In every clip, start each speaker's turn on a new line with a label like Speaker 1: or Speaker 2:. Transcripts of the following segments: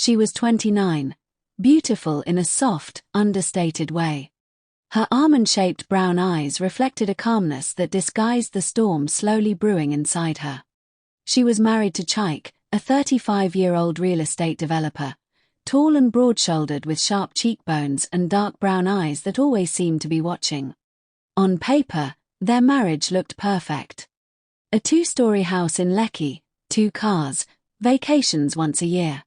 Speaker 1: She was 29, beautiful in a soft, understated way. Her almond-shaped brown eyes reflected a calmness that disguised the storm slowly brewing inside her. She was married to Chaik, a 35-year-old real estate developer, tall and broad-shouldered with sharp cheekbones and dark brown eyes that always seemed to be watching. On paper, their marriage looked perfect. A 2-story house in Lekki, 2 cars, vacations once a year.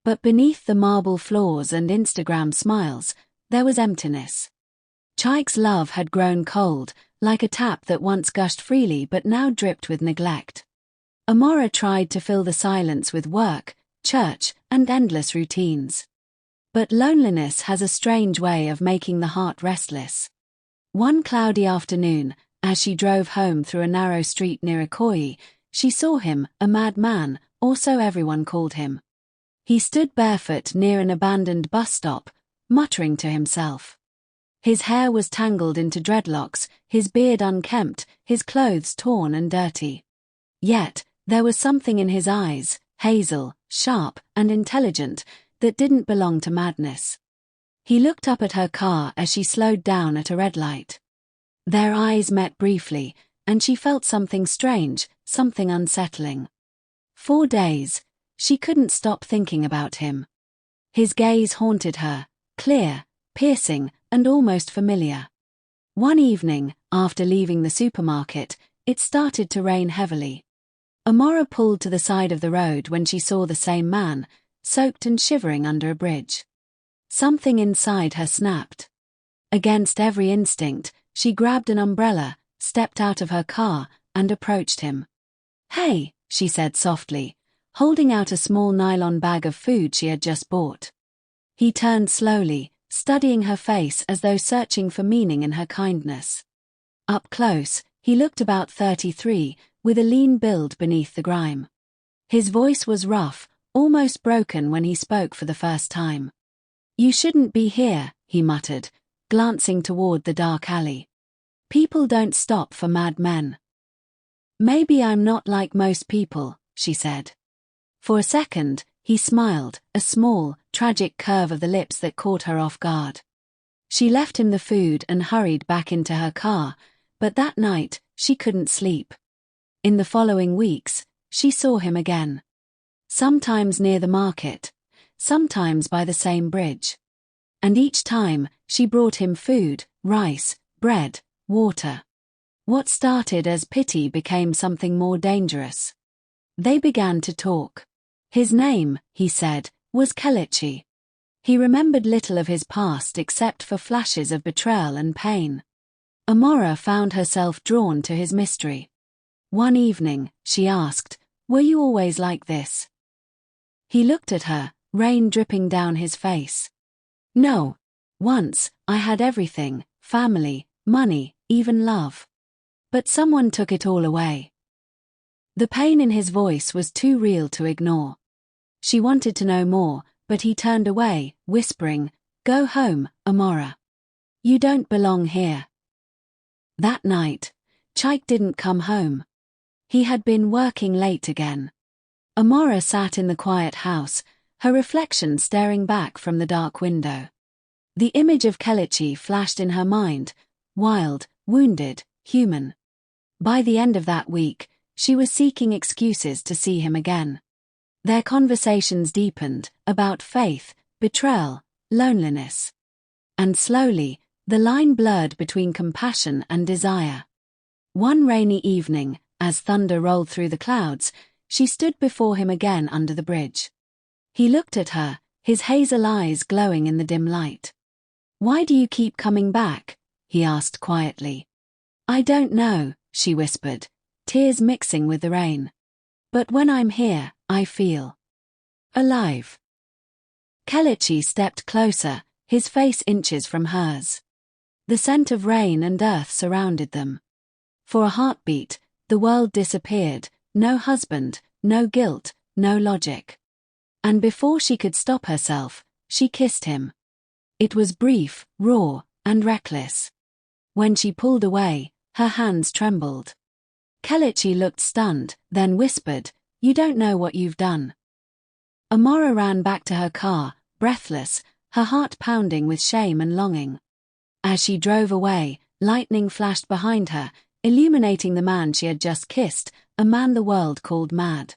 Speaker 1: But beneath the marble floors and Instagram smiles, there was emptiness. Chaik's love had grown cold, like a tap that once gushed freely but now dripped with neglect. Amora tried to fill the silence with work, church, and endless routines. But loneliness has a strange way of making the heart restless. One cloudy afternoon, as she drove home through a narrow street near Ikoyi, she saw him, a madman, or so everyone called him. He stood barefoot near an abandoned bus stop, muttering to himself. His hair was tangled into dreadlocks, his beard unkempt, his clothes torn and dirty. Yet, there was something in his eyes, hazel, sharp, and intelligent, that didn't belong to madness. He looked up at her car as she slowed down at a red light. Their eyes met briefly, and she felt something strange, something unsettling. 4 days, she couldn't stop thinking about him. His gaze haunted her, clear, piercing, and almost familiar. One evening, after leaving the supermarket, it started to rain heavily. Amora pulled to the side of the road when she saw the same man, soaked and shivering under a bridge. Something inside her snapped. Against every instinct, she grabbed an umbrella, stepped out of her car, and approached him. "Hey," she said softly, holding out a small nylon bag of food she had just bought. He turned slowly, studying her face as though searching for meaning in her kindness. Up close, he looked about 33, with a lean build beneath the grime. His voice was rough, almost broken when he spoke for the first time. "You shouldn't be here," he muttered, glancing toward the dark alley. "People don't stop for mad men." "Maybe I'm not like most people," she said. For a second, he smiled, a small, tragic curve of the lips that caught her off guard. She left him the food and hurried back into her car, but that night, she couldn't sleep. In the following weeks, she saw him again. Sometimes near the market, sometimes by the same bridge. And each time, she brought him food, rice, bread, water. What started as pity became something more dangerous. They began to talk. His name, he said, was Kelechi. He remembered little of his past except for flashes of betrayal and pain. Amora found herself drawn to his mystery. One evening, she asked, "Were you always like this?" He looked at her, rain dripping down his face. "No. Once, I had everything, family, money, even love. But someone took it all away." The pain in his voice was too real to ignore. She wanted to know more, but he turned away, whispering, "Go home, Amora. You don't belong here." That night, Chaik didn't come home. He had been working late again. Amora sat in the quiet house, her reflection staring back from the dark window. The image of Kelechi flashed in her mind, wild, wounded, human. By the end of that week, she was seeking excuses to see him again. Their conversations deepened, about faith, betrayal, loneliness. And slowly, the line blurred between compassion and desire. One rainy evening, as thunder rolled through the clouds, she stood before him again under the bridge. He looked at her, his hazel eyes glowing in the dim light. "Why do you keep coming back?" he asked quietly. "I don't know," she whispered, tears mixing with the rain. "But when I'm here, I feel alive." Kelechi stepped closer, his face inches from hers. The scent of rain and earth surrounded them. For a heartbeat, the world disappeared, no husband, no guilt, no logic. And before she could stop herself, she kissed him. It was brief, raw, and reckless. When she pulled away, her hands trembled. Kelechi looked stunned, then whispered, "You don't know what you've done." Amora ran back to her car, breathless, her heart pounding with shame and longing. As she drove away, lightning flashed behind her, illuminating the man she had just kissed, a man the world called mad.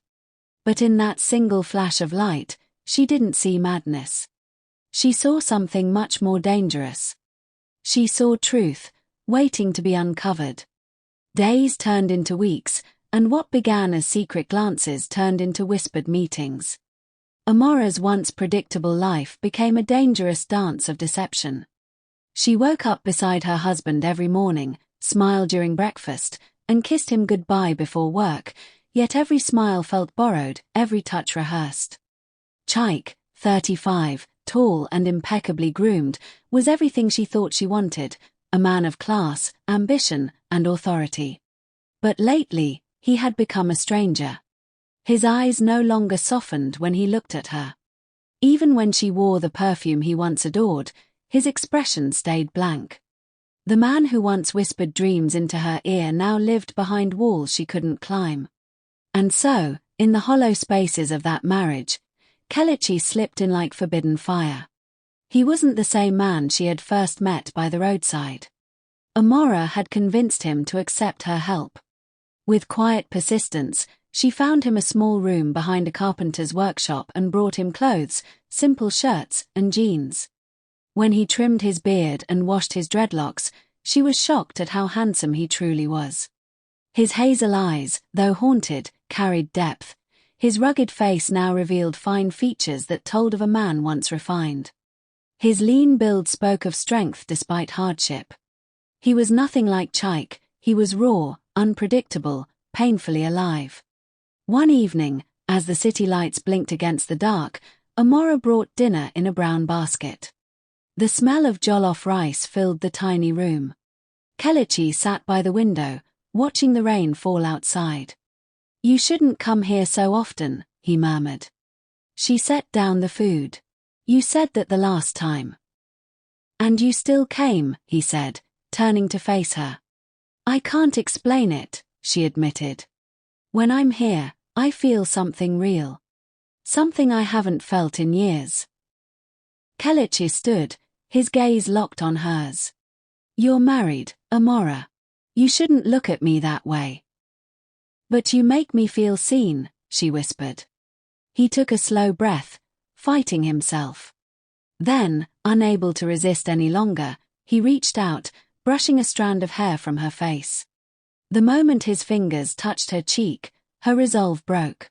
Speaker 1: But in that single flash of light, she didn't see madness. She saw something much more dangerous. She saw truth, waiting to be uncovered. Days turned into weeks, and what began as secret glances turned into whispered meetings. Amora's once predictable life became a dangerous dance of deception. She woke up beside her husband every morning, smiled during breakfast, and kissed him goodbye before work, yet every smile felt borrowed, every touch rehearsed. Chaik, 35, tall and impeccably groomed, was everything she thought she wanted, a man of class, ambition, and authority. But lately, he had become a stranger. His eyes no longer softened when he looked at her. Even when she wore the perfume he once adored, his expression stayed blank. The man who once whispered dreams into her ear now lived behind walls she couldn't climb. And so, in the hollow spaces of that marriage, Kelechi slipped in like forbidden fire. He wasn't the same man she had first met by the roadside. Amora had convinced him to accept her help. With quiet persistence, she found him a small room behind a carpenter's workshop and brought him clothes, simple shirts and jeans. When he trimmed his beard and washed his dreadlocks, she was shocked at how handsome he truly was. His hazel eyes, though haunted, carried depth. His rugged face now revealed fine features that told of a man once refined. His lean build spoke of strength despite hardship. He was nothing like Chaik, he was raw, unpredictable, painfully alive. One evening, as the city lights blinked against the dark, Amora brought dinner in a brown basket. The smell of jollof rice filled the tiny room. Kelechi sat by the window, watching the rain fall outside. "You shouldn't come here so often," he murmured. She set down the food. "You said that the last time." "And you still came," he said, turning to face her. "I can't explain it," she admitted. "When I'm here, I feel something real. Something I haven't felt in years." Kelechi stood, his gaze locked on hers. "You're married, Amora. You shouldn't look at me that way." "But you make me feel seen," she whispered. He took a slow breath, fighting himself. Then, unable to resist any longer, he reached out, brushing a strand of hair from her face. The moment his fingers touched her cheek, her resolve broke.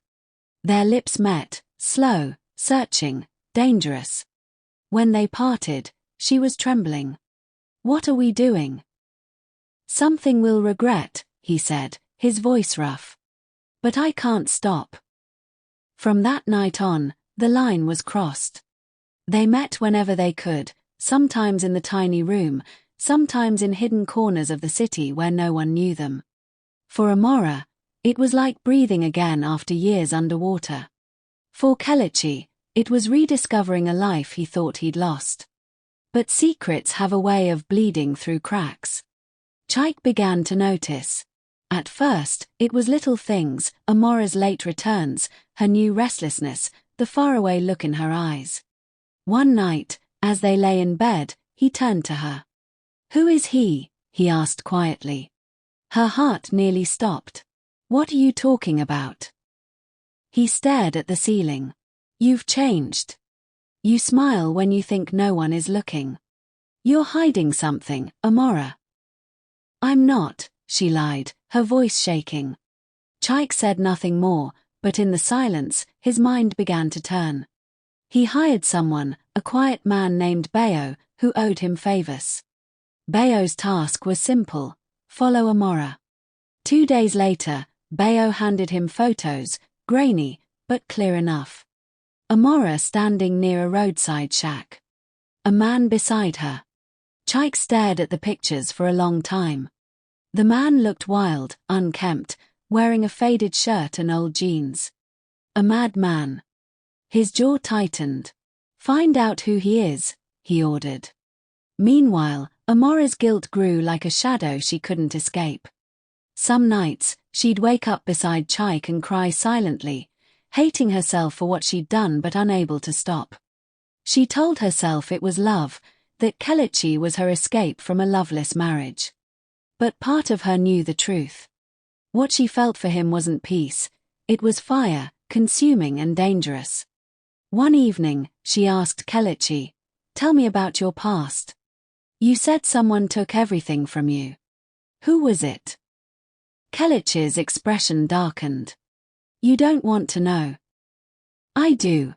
Speaker 1: Their lips met, slow, searching, dangerous. When they parted, she was trembling. "What are we doing?" "Something we'll regret," he said, his voice rough. "But I can't stop." From that night on, the line was crossed. They met whenever they could, sometimes in the tiny room, sometimes in hidden corners of the city where no one knew them. For Amora, it was like breathing again after years underwater. For Kelechi, it was rediscovering a life he thought he'd lost. But secrets have a way of bleeding through cracks. Chaik began to notice. At first, it was little things, Amora's late returns, her new restlessness, the faraway look in her eyes. One night, as they lay in bed, he turned to her. "Who is he?" he asked quietly. Her heart nearly stopped. "What are you talking about?" He stared at the ceiling. "You've changed. You smile when you think no one is looking. You're hiding something, Amora." "I'm not," she lied, her voice shaking. Chaik said nothing more, but in the silence, his mind began to turn. He hired someone, a quiet man named Bayo, who owed him favors. Bayo's task was simple: follow Amora. 2 days later, Bayo handed him photos, grainy, but clear enough. Amora standing near a roadside shack. A man beside her. Chaik stared at the pictures for a long time. The man looked wild, unkempt, wearing a faded shirt and old jeans. A madman. His jaw tightened. "Find out who he is," he ordered. Meanwhile, Amora's guilt grew like a shadow she couldn't escape. Some nights, she'd wake up beside Chaik and cry silently, hating herself for what she'd done but unable to stop. She told herself it was love, that Kelechi was her escape from a loveless marriage. But part of her knew the truth. What she felt for him wasn't peace, it was fire, consuming and dangerous. One evening, she asked Kelechi, "Tell me about your past. You said someone took everything from you. Who was it?" Kelechi's expression darkened. "You don't want to know." "I do."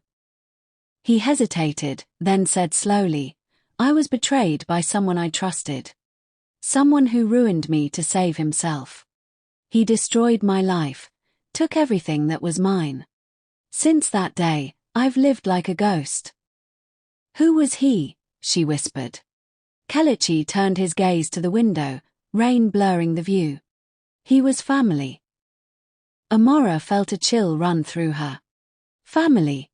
Speaker 1: He hesitated, then said slowly, "I was betrayed by someone I trusted. Someone who ruined me to save himself. He destroyed my life, took everything that was mine. Since that day, I've lived like a ghost." "Who was he?" she whispered. Kelechi turned his gaze to the window, rain blurring the view. "He was family." Amora felt a chill run through her. "Family?"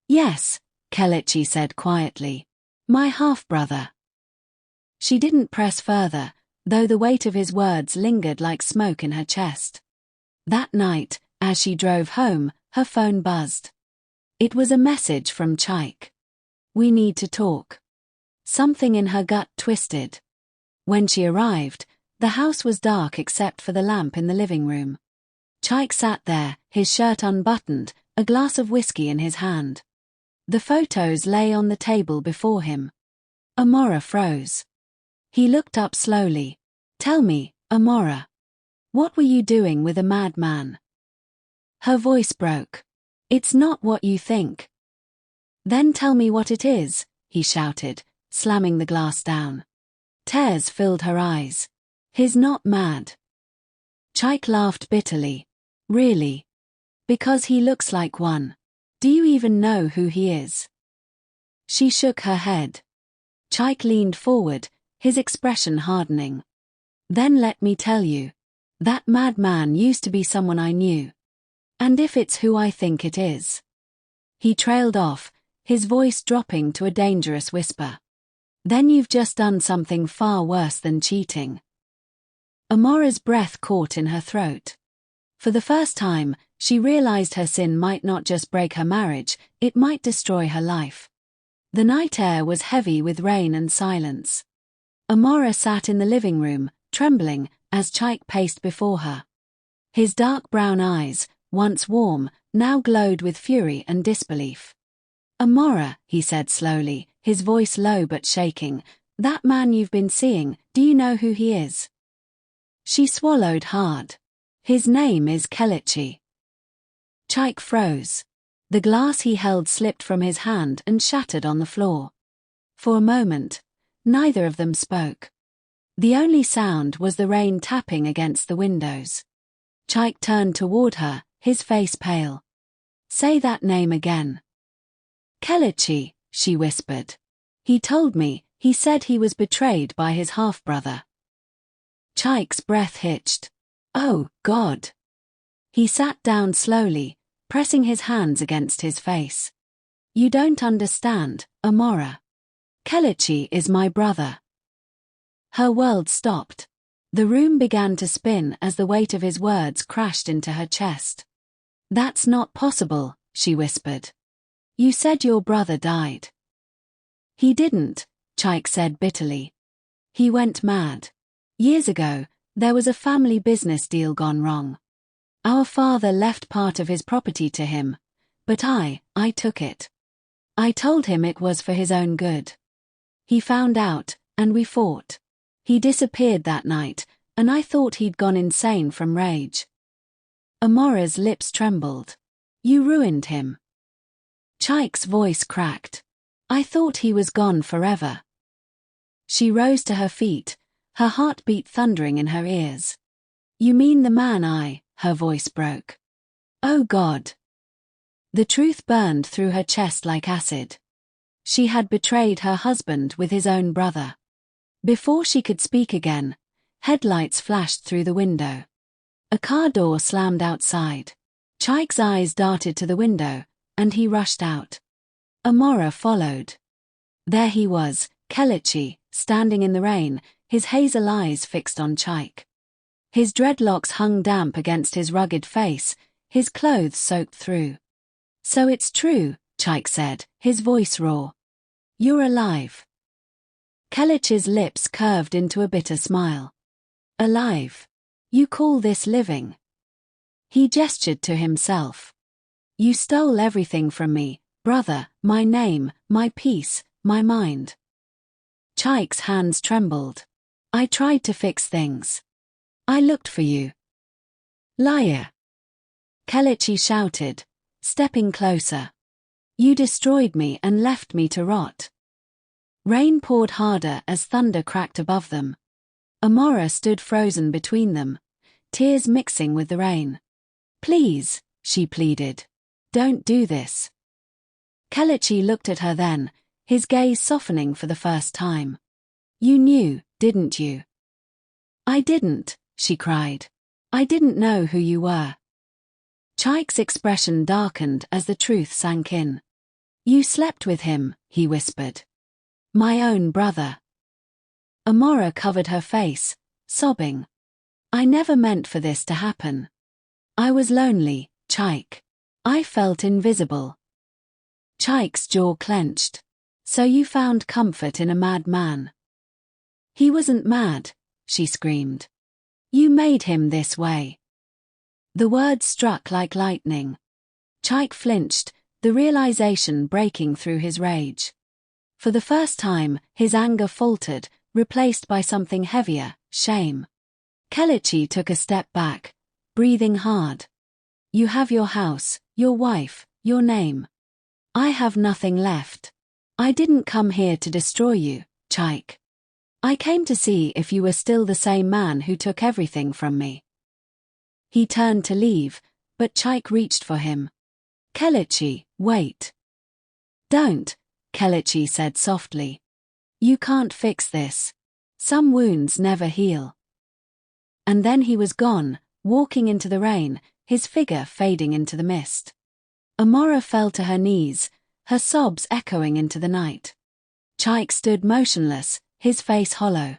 Speaker 1: "Yes," Kelechi said quietly. "My half-brother." She didn't press further, though the weight of his words lingered like smoke in her chest. That night, as she drove home, her phone buzzed. It was a message from Chaik. "We need to talk." Something in her gut twisted. When she arrived, the house was dark except for the lamp in the living room. Chaik sat there, his shirt unbuttoned, a glass of whiskey in his hand. The photos lay on the table before him. Amora froze. He looked up slowly. "Tell me, Amora. What were you doing with a madman?" Her voice broke. "It's not what you think." "Then tell me what it is," he shouted, slamming the glass down. Tears filled her eyes. "He's not mad." Chaik laughed bitterly. "Really? Because he looks like one. Do you even know who he is?" She shook her head. Chaik leaned forward, his expression hardening. "Then let me tell you. That madman used to be someone I knew. And if it's who I think it is." He trailed off, his voice dropping to a dangerous whisper. "Then you've just done something far worse than cheating." Amora's breath caught in her throat. For the first time, she realized her sin might not just break her marriage, it might destroy her life. The night air was heavy with rain and silence. Amora sat in the living room, trembling, as Chaik paced before her. His dark brown eyes, once warm, now glowed with fury and disbelief. "Amora," he said slowly, his voice low but shaking, "that man you've been seeing, do you know who he is?" She swallowed hard. "His name is Kelechi." Chaik froze. The glass he held slipped from his hand and shattered on the floor. For a moment, neither of them spoke. The only sound was the rain tapping against the windows. Chaik turned toward her, his face pale. "Say that name again." "Kelechi," she whispered. "He told me, he said he was betrayed by his half-brother." Chaik's breath hitched. "Oh, God." He sat down slowly, pressing his hands against his face. "You don't understand, Amora. Kelechi is my brother." Her world stopped. The room began to spin as the weight of his words crashed into her chest. "That's not possible," she whispered. "You said your brother died." "He didn't," Chaik said bitterly. "He went mad. Years ago, there was a family business deal gone wrong. Our father left part of his property to him, but I took it. I told him it was for his own good. He found out, and we fought. He disappeared that night, and I thought he'd gone insane from rage." Amora's lips trembled. "You ruined him." Chaik's voice cracked. "I thought he was gone forever." She rose to her feet, her heartbeat thundering in her ears. "You mean the man her voice broke. "Oh God." The truth burned through her chest like acid. She had betrayed her husband with his own brother. Before she could speak again, headlights flashed through the window. A car door slammed outside. Chaik's eyes darted to the window, and he rushed out. Amora followed. There he was, Kelechi, standing in the rain, his hazel eyes fixed on Chaik. His dreadlocks hung damp against his rugged face, his clothes soaked through. "So it's true," Chaik said, his voice raw. "You're alive." Kelechi's lips curved into a bitter smile. "Alive? You call this living?" He gestured to himself. "You stole everything from me, brother, my name, my peace, my mind." Chaik's hands trembled. "I tried to fix things. I looked for you." "Liar!" Kelechi shouted, stepping closer. "You destroyed me and left me to rot." Rain poured harder as thunder cracked above them. Amora stood frozen between them, tears mixing with the rain. "Please," she pleaded. "Don't do this." Kelechi looked at her then, his gaze softening for the first time. "You knew, didn't you?" "I didn't," she cried. "I didn't know who you were." Chaik's expression darkened as the truth sank in. "You slept with him," he whispered. "My own brother." Amora covered her face, sobbing. "I never meant for this to happen. I was lonely, Chaik. I felt invisible." Chaik's jaw clenched. "So you found comfort in a mad man?" "He wasn't mad," she screamed. "You made him this way." The words struck like lightning. Chaik flinched, the realization breaking through his rage. For the first time, his anger faltered, replaced by something heavier, shame. Kelechi took a step back, breathing hard. "You have your house, your wife, your name. I have nothing left. I didn't come here to destroy you, Chaik. I came to see if you were still the same man who took everything from me." He turned to leave, but Chaik reached for him. "Kelechi, wait." "Don't," Kelechi said softly. "You can't fix this. Some wounds never heal." And then he was gone, walking into the rain, his figure fading into the mist. Amora fell to her knees, her sobs echoing into the night. Chaik stood motionless, his face hollow.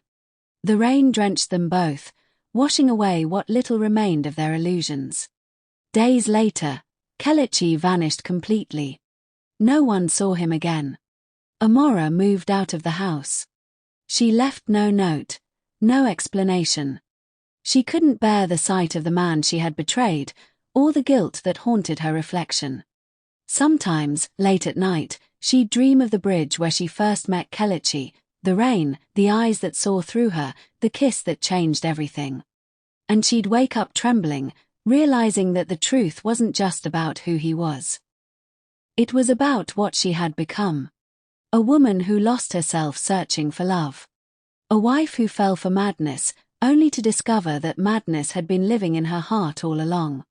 Speaker 1: The rain drenched them both, washing away what little remained of their illusions. Days later, Kelechi vanished completely. No one saw him again. Amora moved out of the house. She left no note, no explanation. She couldn't bear the sight of the man she had betrayed, or the guilt that haunted her reflection. Sometimes, late at night, she'd dream of the bridge where she first met Kelechi, the rain, the eyes that saw through her, the kiss that changed everything. And she'd wake up trembling, realizing that the truth wasn't just about who he was. It was about what she had become. A woman who lost herself searching for love. A wife who fell for madness, only to discover that madness had been living in her heart all along.